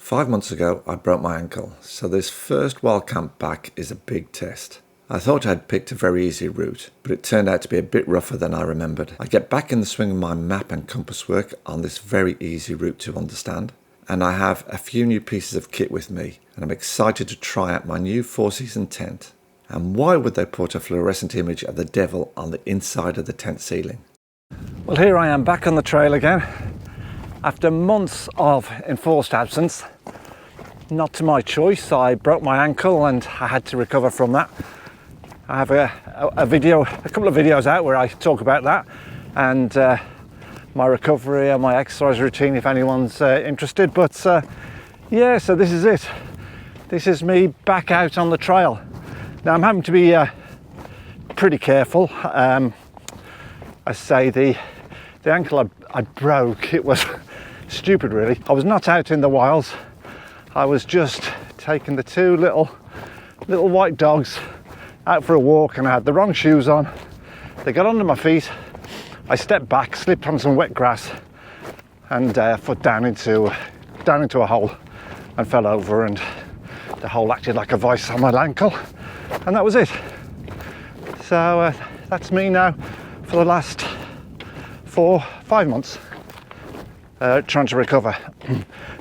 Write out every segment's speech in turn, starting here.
5 months ago, I broke my ankle, so this first wild camp back is a big test. I thought I'd picked a very easy route, but it turned out to be a bit rougher than I remembered. I get back in the swing of my map and compass work on this very easy route to understand, and I have a few new pieces of kit with me, and I'm excited to try out my new 4-season tent. And why would they put a fluorescent image of the devil on the inside of the tent ceiling? Well, here I am back on the trail again, after months of enforced absence. Not to my choice. I broke my ankle and I had to recover from that. I have a couple of videos out where I talk about that and my recovery and my exercise routine if anyone's interested. But yeah, so this is it. This is me back out on the trail. Now I'm having to be pretty careful. I say the ankle I broke, it was stupid really. I was not out in the wilds. I was just taking the two little white dogs out for a walk, and I had the wrong shoes on. They got under my feet. I stepped back, slipped on some wet grass, and foot down into a hole, and fell over. And the hole acted like a vice on my ankle, and that was it. So that's me now for the last 4-5 months. Trying to recover.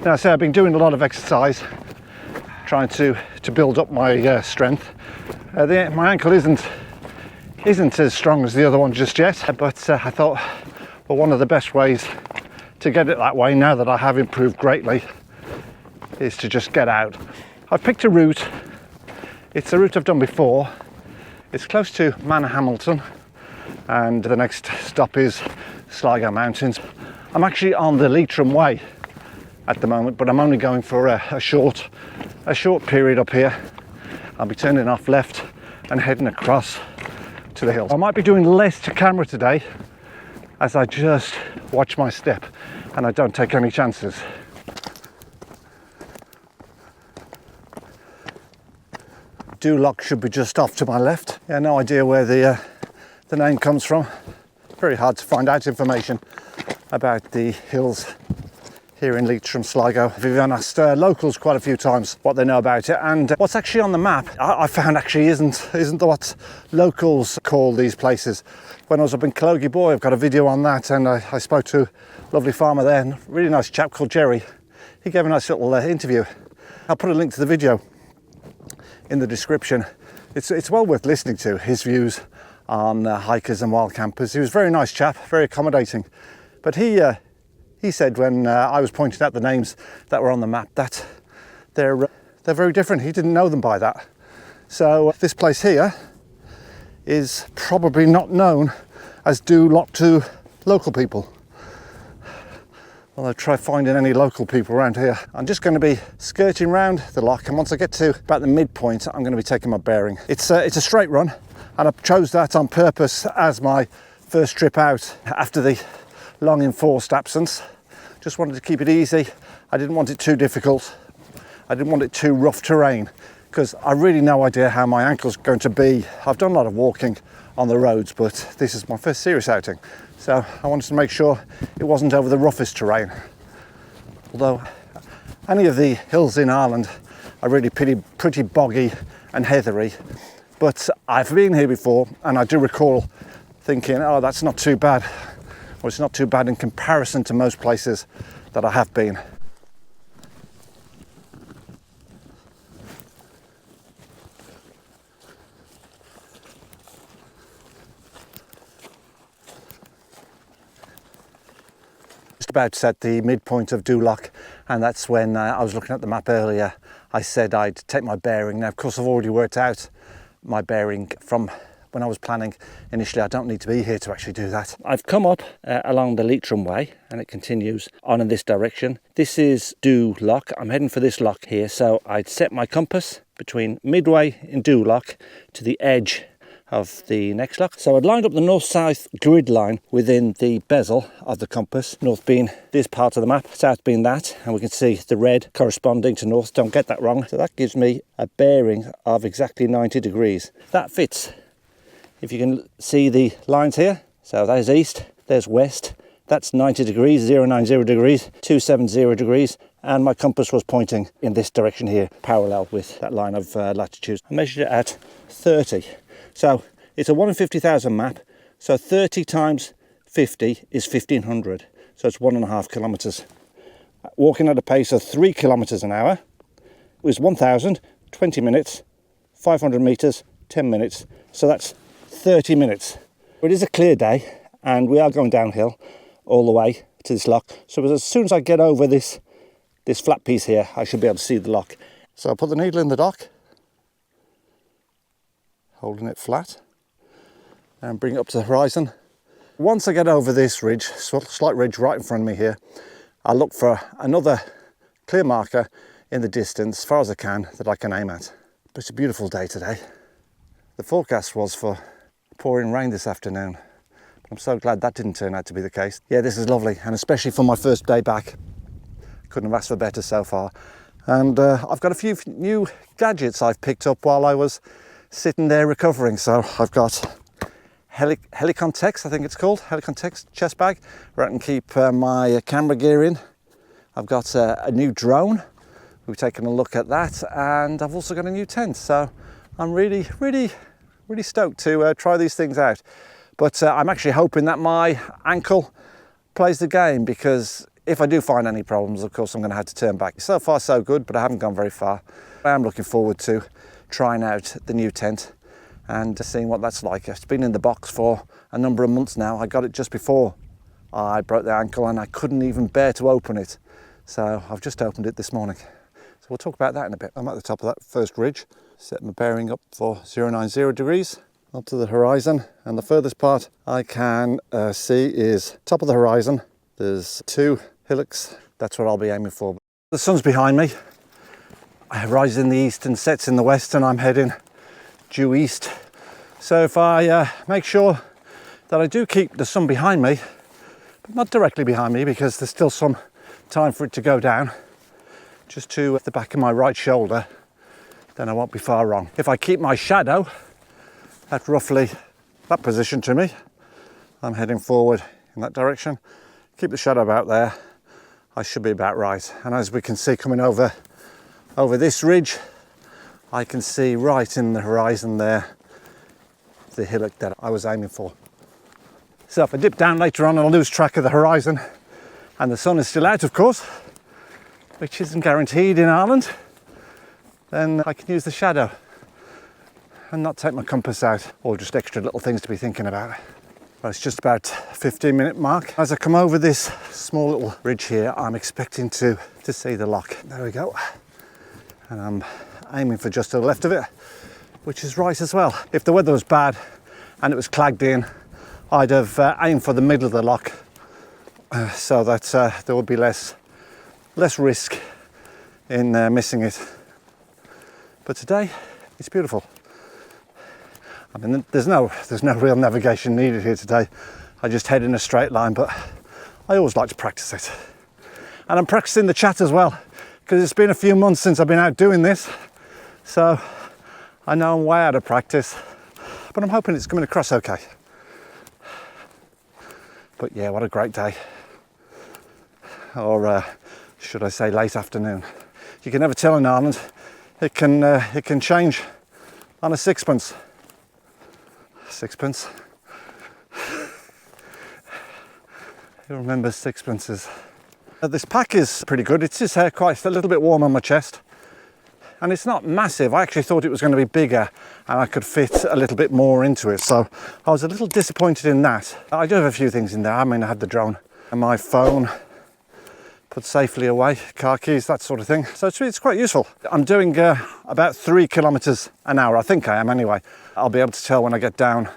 Now, I say I've been doing a lot of exercise, trying to build up my strength. My ankle isn't as strong as the other one just yet, but I thought, well, one of the best ways to get it that way, now that I have improved greatly, is to just get out. I've picked a route. It's a route I've done before. It's close to Manor Hamilton, and the next stop is Sligo Mountains. I'm actually on the Leitrim Way at the moment, but I'm only going for a short period up here. I'll be turning off left and heading across to the hills. I might be doing less to camera today as I just watch my step and I don't take any chances. Duloc should be just off to my left. Yeah, no idea where the name comes from. Very hard to find out information about the hills here in Leitrim, Sligo. We've asked locals quite a few times what they know about it, and what's actually on the map I found actually isn't what locals call these places. When I was up in Clogie Boy, I've got a video on that, and I spoke to a lovely farmer there, and a really nice chap called Jerry. He gave a nice little interview. I'll put a link to the video in the description. It's well worth listening to, his views on hikers and wild campers. He was a very nice chap, very accommodating. But he said when I was pointing out the names that were on the map that they're very different. He didn't know them by that. So this place here is probably not known as Duloc to local people. Well, I'll try finding any local people around here. I'm just going to be skirting round the loch, and once I get to about the midpoint, I'm going to be taking my bearing. It's a straight run, and I chose that on purpose as my first trip out after the long enforced absence. Just wanted to keep it easy. I didn't want it too difficult. I didn't want it too rough terrain, because I really no idea how my ankle's going to be. I've done a lot of walking on the roads, but this is my first serious outing. So I wanted to make sure it wasn't over the roughest terrain. Although any of the hills in Ireland are really pretty boggy and heathery. But I've been here before, and I do recall thinking, oh, that's not too bad. Well, it's not too bad in comparison to most places that I have been. Just about at the midpoint of Duloc, and that's when I was looking at the map earlier. I said I'd take my bearing. Now, of course, I've already worked out my bearing from when I was planning initially. I don't need to be here to actually do that. I've come up along the Leitrim Way, and it continues on in this direction. This is Duloc. I'm heading for this loch here, so I'd set my compass between midway in Duloc to the edge of the next loch. So I'd lined up the north-south grid line within the bezel of the compass, north being this part of the map, south being that, and we can see the red corresponding to north. Don't get that wrong. So that gives me a bearing of exactly 90 degrees. That fits. If you can see the lines here, so that is east, there's west, that's 90 degrees, 090 degrees, 270 degrees, and my compass was pointing in this direction here, parallel with that line of latitude. I measured it at 30. So it's a 1 in 50,000 map. So 30 times 50 is 1,500. So it's 1.5 kilometres. Walking at a pace of 3 kilometres an hour. It was 1,000, 20 minutes, 500 metres, 10 minutes. So that's 30 minutes. It is a clear day, and we are going downhill all the way to this lock. So as soon as I get over this flat piece here, I should be able to see the lock. So I'll put the needle in the dock, holding it flat, and bring it up to the horizon. Once I get over this ridge, slight ridge right in front of me here, I'll look for another clear marker in the distance, as far as I can, that I can aim at. But it's a beautiful day today. The forecast was for pouring rain this afternoon. I'm so glad that didn't turn out to be the case. Yeah, this is lovely, and especially for my first day back. Couldn't have asked for better so far. And I've got a few new gadgets I've picked up while I was sitting there recovering. So I've got Helicontex, I think it's called, Helicontex chest bag, where I can keep my camera gear in. I've got a new drone. We've taken a look at that, and I've also got a new tent. So I'm really stoked to try these things out. But I'm actually hoping that my ankle plays the game, because if I do find any problems, of course, I'm going to have to turn back. So far, so good, but I haven't gone very far. I am looking forward to trying out the new tent and seeing what that's like. It's been in the box for a number of months now. I got it just before I broke the ankle, and I couldn't even bear to open it. So I've just opened it this morning. So we'll talk about that in a bit. I'm at the top of that first ridge, set my bearing up for 090 degrees, up to the horizon, and the furthest part I can see is top of the horizon. There's 2 hillocks. That's what I'll be aiming for. The sun's behind me. It rises in the east and sets in the west, and I'm heading due east. So if I make sure that I do keep the sun behind me, but not directly behind me, because there's still some time for it to go down, just to the back of my right shoulder, then I won't be far wrong. If I keep my shadow at roughly that position to me, I'm heading forward in that direction, keep the shadow about there, I should be about right. And as we can see coming over this ridge, I can see right in the horizon there the hillock that I was aiming for. So if I dip down later on and I lose track of the horizon, and the sun is still out, of course, which isn't guaranteed in Ireland, then I can use the shadow and not take my compass out, or just extra little things to be thinking about. Well, it's just about 15-minute mark. As I come over this small little ridge here, I'm expecting to see the lock. There we go. And I'm aiming for just to the left of it, which is right as well. If the weather was bad and it was clagged in, I'd have aimed for the middle of the lock, so that there would be less risk in missing it. But today, it's beautiful. I mean, there's no real navigation needed here today. I just head in a straight line, but I always like to practice it. And I'm practicing the chat as well, because it's been a few months since I've been out doing this. So I know I'm way out of practice, but I'm hoping it's coming across okay. But yeah, what a great day. Or should I say late afternoon. You can never tell in Ireland. It can change on a sixpence. Sixpence. Who remembers sixpences? This pack is pretty good. It's just quite a little bit warm on my chest. And it's not massive. I actually thought it was going to be bigger and I could fit a little bit more into it. So I was a little disappointed in that. I do have a few things in there. I mean, I had the drone and my phone put safely away, car keys, that sort of thing. So it's quite useful. I'm doing about 3 kilometers an hour. I think I am anyway. I'll be able to tell when I get down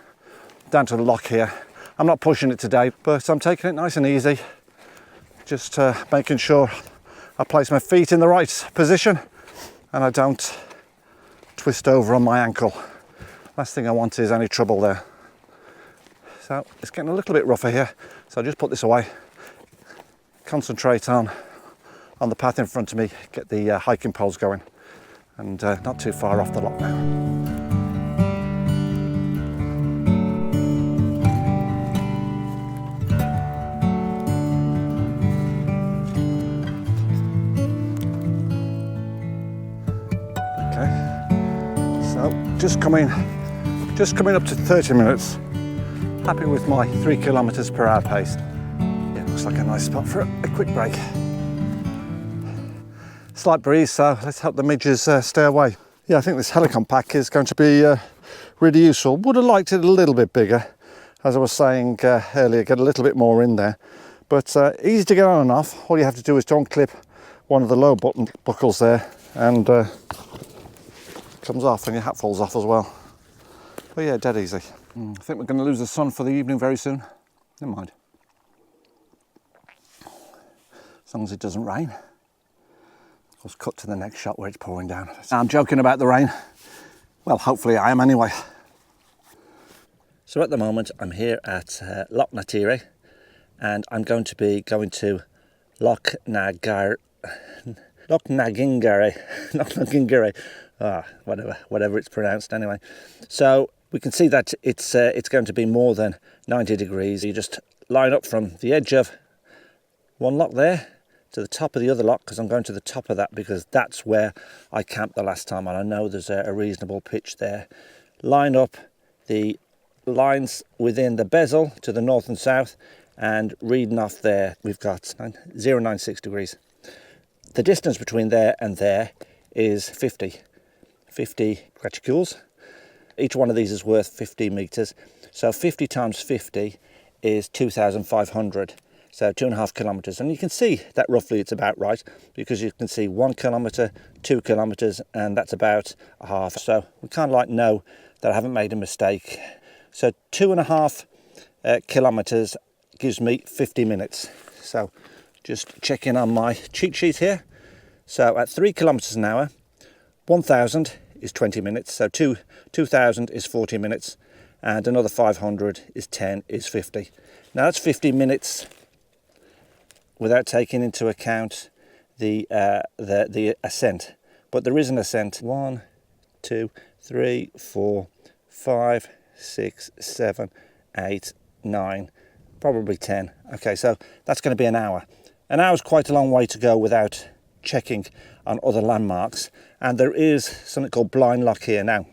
to the lock here. I'm not pushing it today, but I'm taking it nice and easy. Just making sure I place my feet in the right position and I don't twist over on my ankle. Last thing I want is any trouble there. So it's getting a little bit rougher here. So I'll just put this away. Concentrate on the path in front of me, get the hiking poles going, and not too far off the lock now. Okay, so just coming up to 30 minutes. Happy with my 3 kilometers per hour pace. Yeah, looks like a nice spot for a quick break. Slight breeze, so let's hope the midges stay away. Yeah, I think this Helicon pack is going to be really useful. Would have liked it a little bit bigger, as I was saying earlier, get a little bit more in there. But easy to get on and off. All you have to do is to unclip one of the low button buckles there, and comes off, and your hat falls off as well. But yeah, dead easy. I think we're going to lose the sun for the evening very soon. Never mind. As long as it doesn't rain. Let's cut to the next shot where it's pouring down. I'm joking about the rain. Well, hopefully I am anyway. So at the moment I'm here at Loch Natiri, and I'm going to be going to Loch Nagingare, whatever it's pronounced anyway. So we can see that it's going to be more than 90 degrees. You just line up from the edge of one loch there to the top of the other loch, because I'm going to the top of that because that's where I camped the last time, and I know there's a reasonable pitch there. Line up the lines within the bezel to the north and south, and reading off there we've got 096 degrees. The distance between there and there is 50 graticoules. Each one of these is worth 50 meters, so 50 times 50 is 2,500. So 2.5 kilometers, and you can see that roughly it's about right, because you can see 1 kilometer, 2 kilometers, and that's about a half. So we kind of like know that I haven't made a mistake. So 2.5 kilometers gives me 50 minutes. So just checking on my cheat sheet here. So at 3 kilometers an hour, 1,000 is 20 minutes. So 2,000 is 40 minutes, and another 500 is 10 is 50. Now that's 50 minutes without taking into account the ascent. But there is an ascent. 1, 2, 3, 4, 5, 6, 7, 8, 9, probably 10. Okay, so that's going to be an hour. An hour is quite a long way to go without checking on other landmarks. And there is something called Blind Loch here. Now,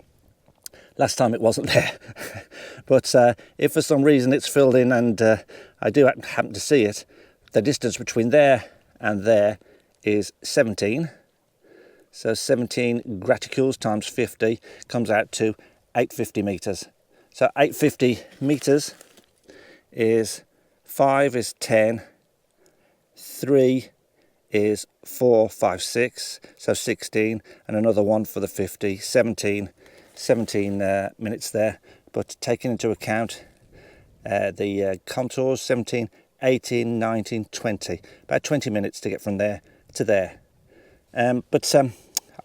last time it wasn't there. But if for some reason it's filled in and I do happen to see it, the distance between there and there is 17. So 17 graticoules times 50 comes out to 850 meters. So 850 meters is 5 is 10, 3 is 4, 5, 6, so 16, and another one for the 50, 17 minutes there. But taking into account the contours, 17, 18, 19, 20, about 20 minutes to get from there to there. But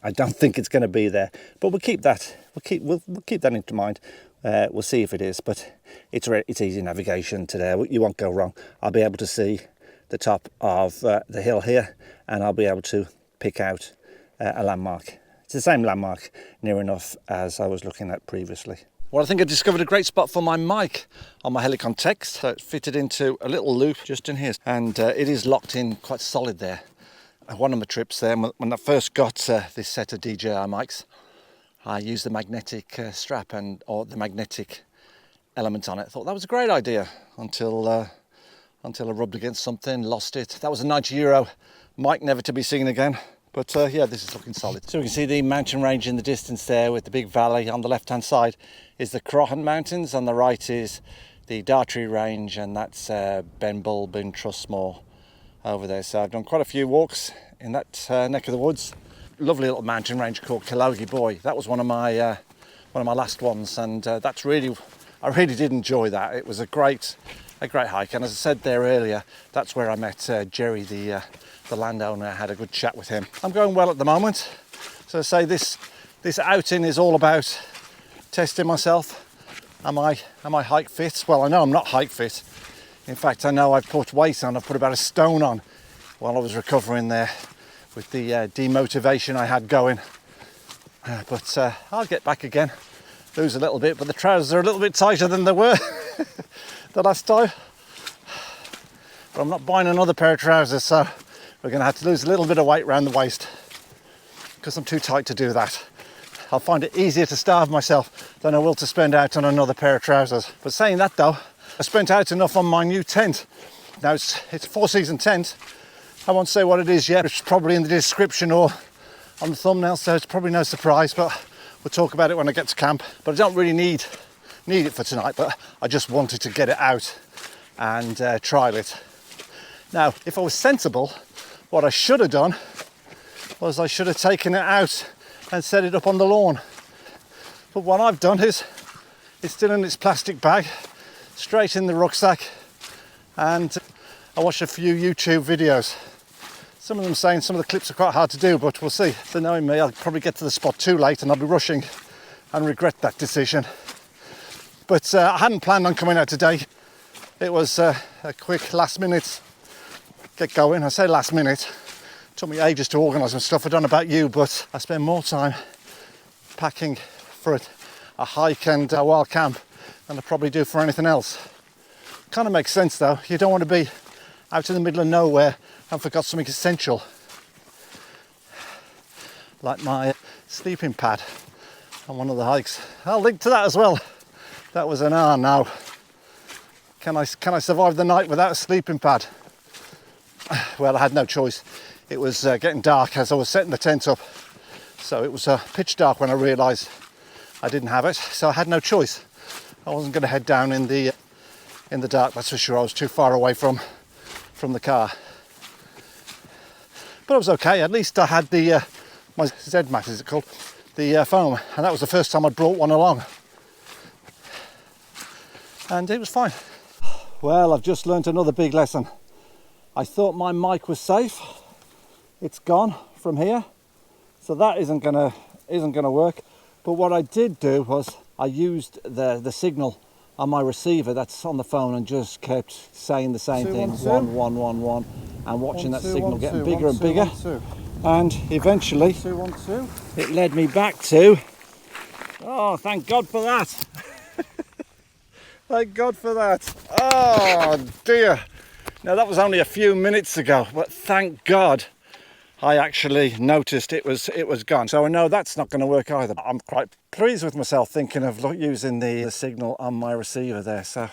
I don't think it's going to be there. But we'll keep that. We'll keep that into mind. We'll see if it is. But it's easy navigation today. You won't go wrong. I'll be able to see the top of the hill here, and I'll be able to pick out a landmark. It's the same landmark near enough as I was looking at previously. Well, I think I discovered a great spot for my mic on my Helicon Text. So it's fitted into a little loop just in here, and it is locked in quite solid there. One of my trips there, when I first got this set of DJI mics, I used the magnetic strap or the magnetic element on it. I thought that was a great idea until I rubbed against something, lost it. That was a €90 mic, never to be seen again. But yeah, this is looking solid. So we can see the mountain range in the distance there with the big valley. On the left hand side is the Crohan Mountains, on the right is the Dartry Range, and that's Ben Bulb in Trustmore over there. So I've done quite a few walks in that neck of the woods. Lovely little mountain range called Killogie Boy. That was one of my last ones, and I really did enjoy that. It was a great hike, and as I said there earlier, that's where I met Jerry, the landowner. I had a good chat with him. I'm going well at the moment. So I say this outing is all about testing myself. Am I hike fit? Well, I know I'm not hike fit. In fact, I know I've put weight on. I've put about a stone on while I was recovering there with the demotivation I had going. But I'll get back again, lose a little bit, but the trousers are a little bit tighter than they were the last time. But I'm not buying another pair of trousers, so we're going to have to lose a little bit of weight around the waist because I'm too tight to do that. I'll find it easier to starve myself than I will to spend out on another pair of trousers. But saying that though, I spent out enough on my new tent. Now it's a 4-season tent. I won't say what it is yet. It's probably in the description or on the thumbnail, so it's probably no surprise, but we'll talk about it when I get to camp. But I don't really need it for tonight, but I just wanted to get it out and trial it. Now, if I was sensible, what I should have done was I should have taken it out and set it up on the lawn. But what I've done is it's still in its plastic bag, straight in the rucksack, and I watched a few YouTube videos. Some of them saying some of the clips are quite hard to do, but we'll see. So knowing me, I'll probably get to the spot too late and I'll be rushing and regret that decision. But I hadn't planned on coming out today. It was a quick last minute get going. I say last minute. It took me ages to organise my stuff. I don't know about you, but I spend more time packing for a hike and a wild camp than I probably do for anything else. Kind of makes sense though. You don't want to be out in the middle of nowhere and forgot something essential, like my sleeping pad on one of the hikes. I'll link to that as well. That was an hour now. Can I survive the night without a sleeping pad? Well, I had no choice. It was getting dark as I was setting the tent up, so it was pitch dark when I realised I didn't have it. So I had no choice. I wasn't going to head down in the dark. That's for sure. I was too far away from the car. But it was okay. At least I had the my Z mat, is it called? The foam, and that was the first time I'd brought one along, and it was fine. Well, I've just learnt another big lesson. I thought my mic was safe. It's gone from here, so that isn't gonna work. But what I did do was I used the signal on my receiver that's on the phone and just kept saying the same thing, 1 1 1 1, and watching that signal getting bigger and bigger. And eventually it led me back to, oh, thank God for that. Thank God for that. Oh dear. Now that was only a few minutes ago, but thank God I actually noticed it was gone. So I know that's not going to work either. I'm quite pleased with myself thinking of using the signal on my receiver there. So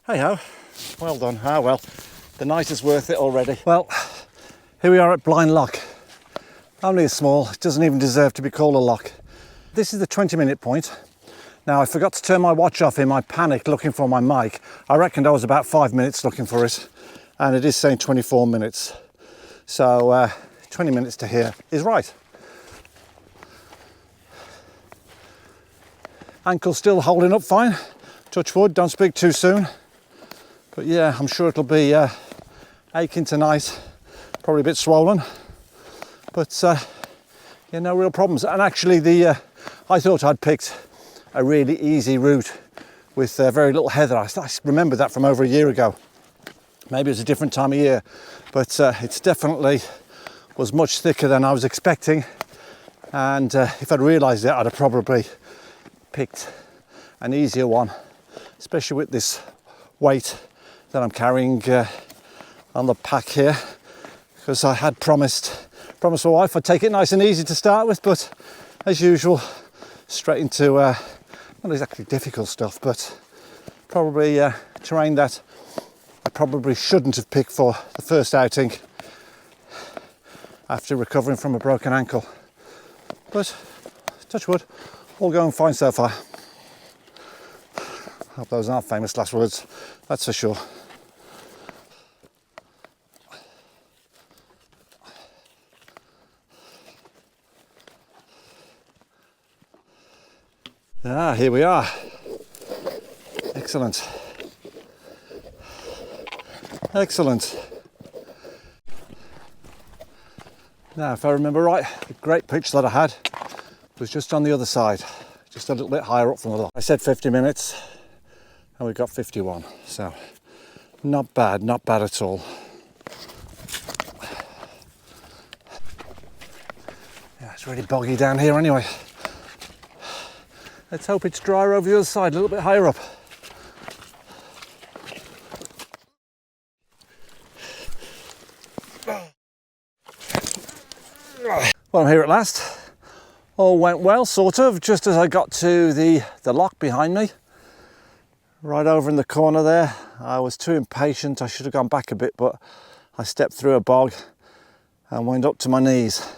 hey ho, well done. Ah well, the night is worth it already. Well, here we are at Blind Lock. Only a small, it doesn't even deserve to be called a lock. This is the 20-minute point. Now I forgot to turn my watch off in my panic looking for my mic. I reckoned I was about 5 minutes looking for it, and it is saying 24 minutes. So 20 minutes to here is right. Ankle's still holding up fine. Touch wood, don't speak too soon. But yeah, I'm sure it'll be aching tonight. Probably a bit swollen. But yeah, no real problems. And actually I thought I'd picked a really easy route with very little heather. I remember that from over a year ago. Maybe it was a different time of year, but it's definitely was much thicker than I was expecting. And if I'd realised it, I'd have probably picked an easier one, especially with this weight that I'm carrying on the pack here, because I had promised my wife I'd take it nice and easy to start with, but as usual, straight into not exactly difficult stuff, but probably terrain that I probably shouldn't have picked for the first outing after recovering from a broken ankle. But touch wood, all going fine so far. Hope those aren't famous last words, that's for sure. Ah, here we are. Excellent. Excellent. Now, if I remember right, the great pitch that I had was just on the other side, just a little bit higher up from the lock. I said 50 minutes and we got 51, so not bad at all. Yeah, it's really boggy down here anyway. Let's hope it's drier over the other side, a little bit higher up. Well, I'm here at last. All went well, sort of, just as I got to the lock behind me. Right over in the corner there. I was too impatient. I should have gone back a bit, but I stepped through a bog and went up to my knees.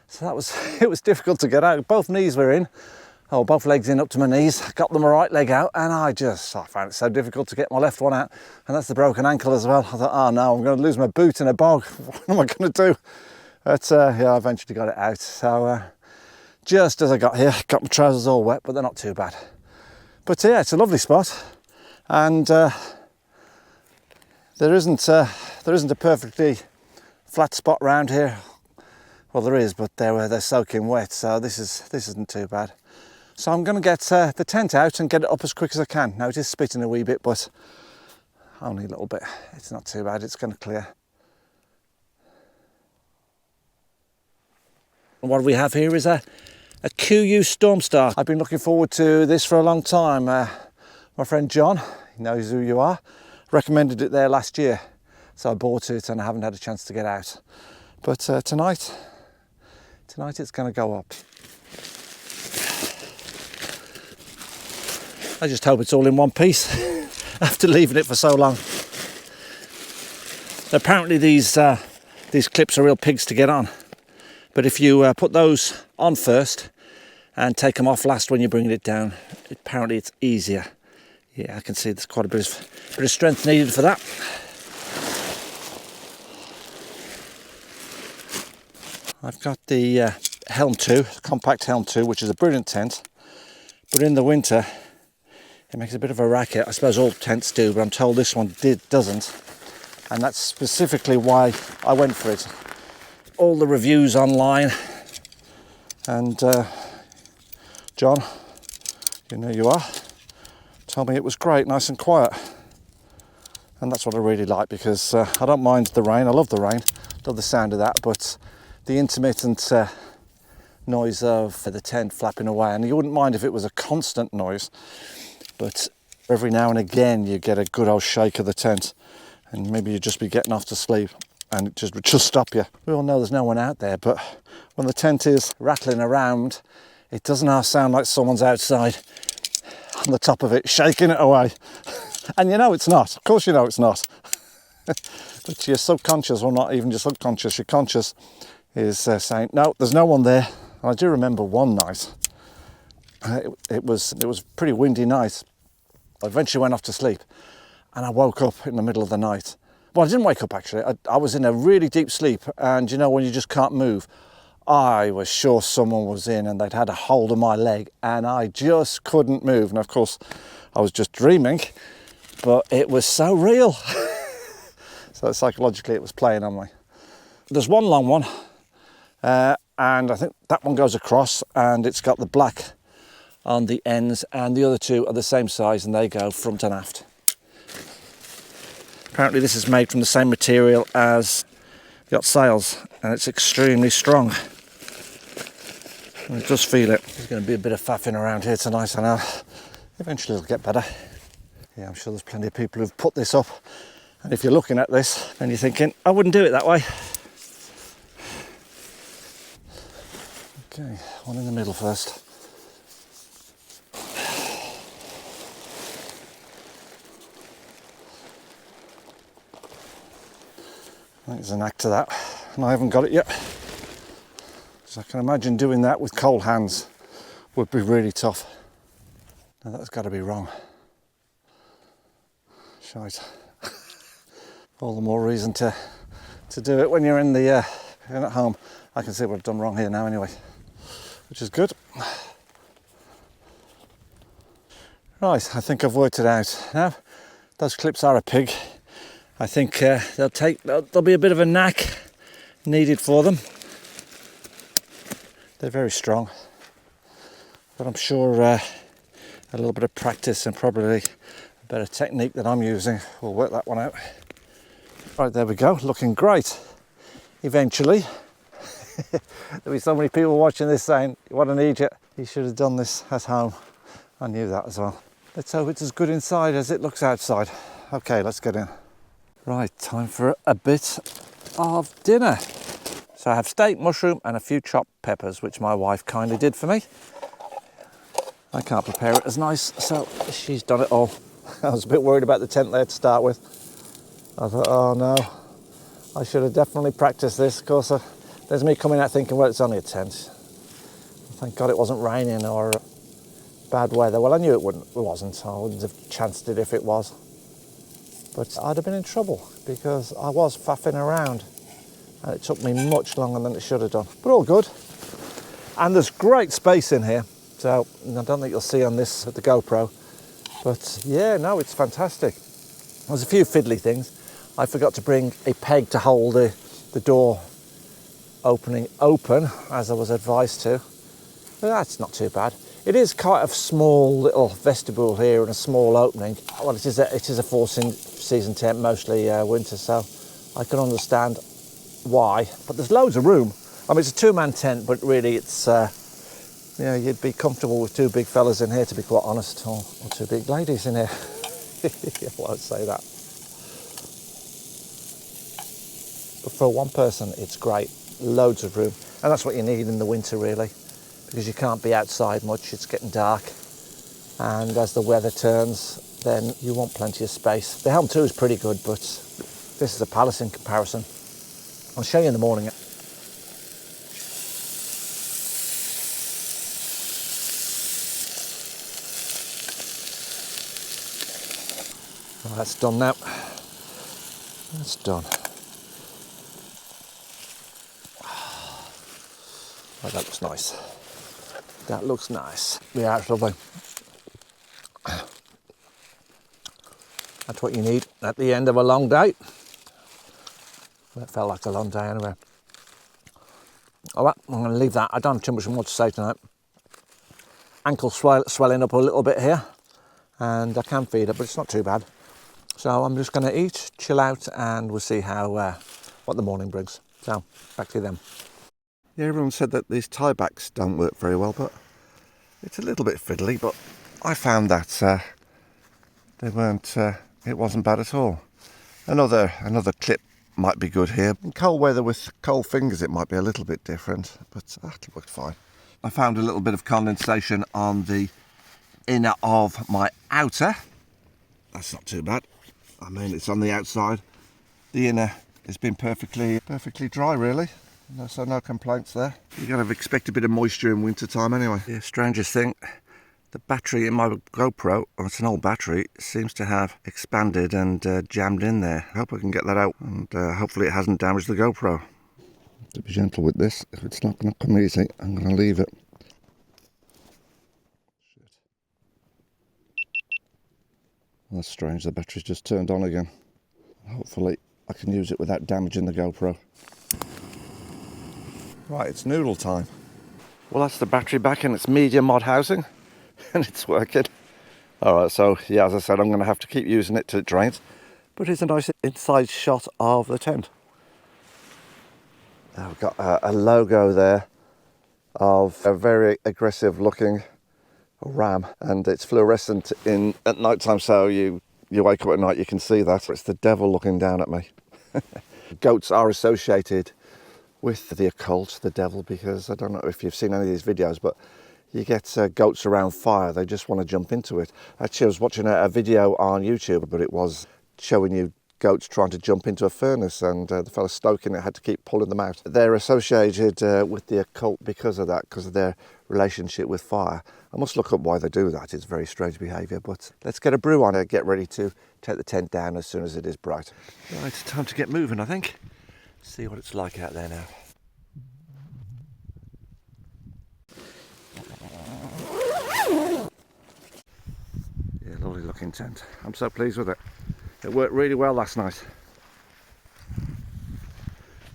So that was, it was difficult to get out. Both knees were in, both legs in up to my knees. Got the right leg out, and I found it so difficult to get my left one out. And that's the broken ankle as well. I thought, oh no, I'm going to lose my boot in a bog. What am I going to do? But yeah, I eventually got it out. So just as I got here, got my trousers all wet, but they're not too bad. But yeah, it's a lovely spot, and there isn't a perfectly flat spot around here. Well, there is, but they're soaking wet, so this isn't too bad. So I'm going to get the tent out and get it up as quick as I can. Now it is spitting a wee bit, but only a little bit. It's not too bad. It's going to clear. And what we have here is a QU Stormstar. I've been looking forward to this for a long time. My friend John, he knows who you are, recommended it there last year. So I bought it and I haven't had a chance to get out. But tonight it's going to go up. I just hope it's all in one piece after leaving it for so long. Apparently these clips are real pigs to get on. But if you put those on first and take them off last when you're bringing it down, apparently it's easier. Yeah, I can see there's quite a bit of strength needed for that. I've got the Helm 2, the compact Helm 2, which is a brilliant tent, but in the winter it makes a bit of a racket. I suppose all tents do, but I'm told this one doesn't, and that's specifically why I went for it. All the reviews online, and John, you know you are, told me it was great, nice and quiet, and that's what I really like, because I don't mind the rain. I love the rain, love the sound of that, but the intermittent noise of the tent flapping away, and you wouldn't mind if it was a constant noise, but every now and again you get a good old shake of the tent, and maybe you'd just be getting off to sleep and it just would just stop you. We all know there's no one out there, but when the tent is rattling around, it doesn't half sound like someone's outside on the top of it shaking it away. And you know it's not, of course you know it's not. But your subconscious, or not even your subconscious, your conscious is saying, no, there's no one there. And I do remember one night, it was a pretty windy night. I eventually went off to sleep and I woke up in the middle of the night. Well, I didn't wake up actually. I was in a really deep sleep, and you know when you just can't move, I was sure someone was in and they'd had a hold of my leg and I just couldn't move. And of course I was just dreaming, but it was so real. So psychologically it was playing on me. There's one long one, and I think that one goes across and it's got the black on the ends, and the other two are the same size and they go front and aft. Apparently this is made from the same material as the yacht sails, and it's extremely strong. And it does feel it. There's going to be a bit of faffing around here tonight, I know. Eventually it'll get better. Yeah, I'm sure there's plenty of people who've put this up, and if you're looking at this and you're thinking, I wouldn't do it that way. Okay, one in the middle first. I think there's an knack to that, and I haven't got it yet. So I can imagine doing that with cold hands would be really tough. Now that's got to be wrong. Shite. All the more reason to do it when you're in the in at home. I can see what I've done wrong here now anyway, which is good. Right, I think I've worked it out. Now, those clips are a pig. I think there'll be a bit of a knack needed for them. They're very strong, but I'm sure a little bit of practice and probably a better technique than I'm using will work that one out. Right, there we go, looking great. Eventually. There'll be so many people watching this saying, what an idiot, you should have done this at home. I knew that as well. Let's hope it's as good inside as it looks outside. Okay, let's get in. Right, time for a bit of dinner. So I have steak, mushroom and a few chopped peppers, which my wife kindly did for me. I can't prepare it as nice, so she's done it all. I was a bit worried about the tent there to start with. I thought, oh no, I should have definitely practiced this. Of course, there's me coming out thinking, well, it's only a tent. Thank God it wasn't raining or bad weather. Well, I knew it wasn't. I wouldn't have chanced it if it was. But I'd have been in trouble because I was faffing around and it took me much longer than it should have done. But all good. And there's great space in here. So I don't think you'll see on this at the GoPro. But yeah, no, it's fantastic. There's a few fiddly things. I forgot to bring a peg to hold the door opening open, as I was advised to. But that's not too bad. It is quite a small little vestibule here and a small opening. Well, it is a four-season tent, mostly winter, so I can understand why. But there's loads of room. I mean, it's a two-man tent, but really it's, you know, you'd be comfortable with two big fellas in here, to be quite honest, or two big ladies in here. I won't say that. But for one person, it's great. Loads of room. And that's what you need in the winter, really, because you can't be outside much. It's getting dark. And as the weather turns, then you want plenty of space. The Helm 2 is pretty good, but this is a palace in comparison. I'll show you in the morning. Well, that's done now. That's done. Oh, that looks nice. That looks nice. Yeah, it's lovely. That's what you need at the end of a long day. Well, it felt like a long day anyway. All right, I'm going to leave that. I don't have too much more to say tonight. Ankle swelling up a little bit here, and I can feed it, but it's not too bad. So I'm just going to eat, chill out, and we'll see how what the morning brings. So back to you then. Yeah, everyone said that these tiebacks don't work very well, but it's a little bit fiddly, but I found that they weren't, it wasn't bad at all. Another clip might be good here. In cold weather with cold fingers it might be a little bit different, but that worked fine. I found a little bit of condensation on the inner of my outer. That's not too bad. I mean, it's on the outside. The inner has been perfectly dry, really. So no complaints there. You're going to expect a bit of moisture in winter time anyway. The strangest thing, the battery in my GoPro, it's an old battery, seems to have expanded and jammed in there. I hope I can get that out, and hopefully it hasn't damaged the GoPro. To be gentle with this, if it's not going to come easy, I'm going to leave it. That's strange, the battery's just turned on again. Hopefully I can use it without damaging the GoPro. Right, it's noodle time. Well, that's the battery back in its medium mod housing, and it's working. All right, so yeah, as I said, I'm going to have to keep using it till it drains. But here's a nice inside shot of the tent. Now we've got a logo there of a very aggressive looking ram, and it's fluorescent at night time, so you wake up at night, you can see that. It's the devil looking down at me. Goats are associated with the occult, the devil, because I don't know if you've seen any of these videos, but you get goats around fire, they just want to jump into it. Actually, I was watching a video on YouTube, but it was showing you goats trying to jump into a furnace, and the fellow stoking it had to keep pulling them out. They're associated with the occult because of that, because of their relationship with fire. I must look up why they do that. It's very strange behaviour, but let's get a brew on it, get ready to take the tent down as soon as it is bright. Right, it's time to get moving, I think. See what it's like out there now. Yeah, lovely looking tent. I'm so pleased with it. It worked really well last night.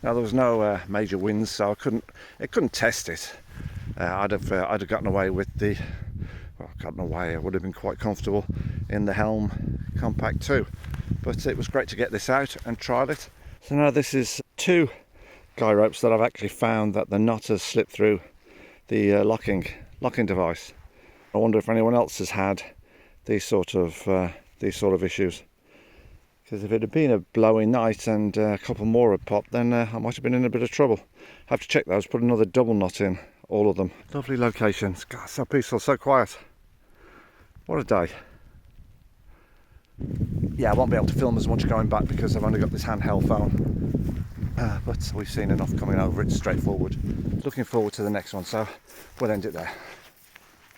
Now there was no major winds, so I couldn't test it. I'd have gotten away with the, well, gotten away. I would have been quite comfortable in the Helm Compact 2. But it was great to get this out and trial it. So now this is 2 guy ropes that I've actually found that the knot has slipped through the locking device. I wonder if anyone else has had these sort of issues. Because if it had been a blowy night and a couple more had popped, then I might have been in a bit of trouble. Have to check those, put another double knot in, all of them. Lovely locations. God, so peaceful, so quiet. What a day. Yeah, I won't be able to film as much going back because I've only got this handheld phone. But we've seen enough coming over, it's straightforward. Looking forward to the next one, so we'll end it there.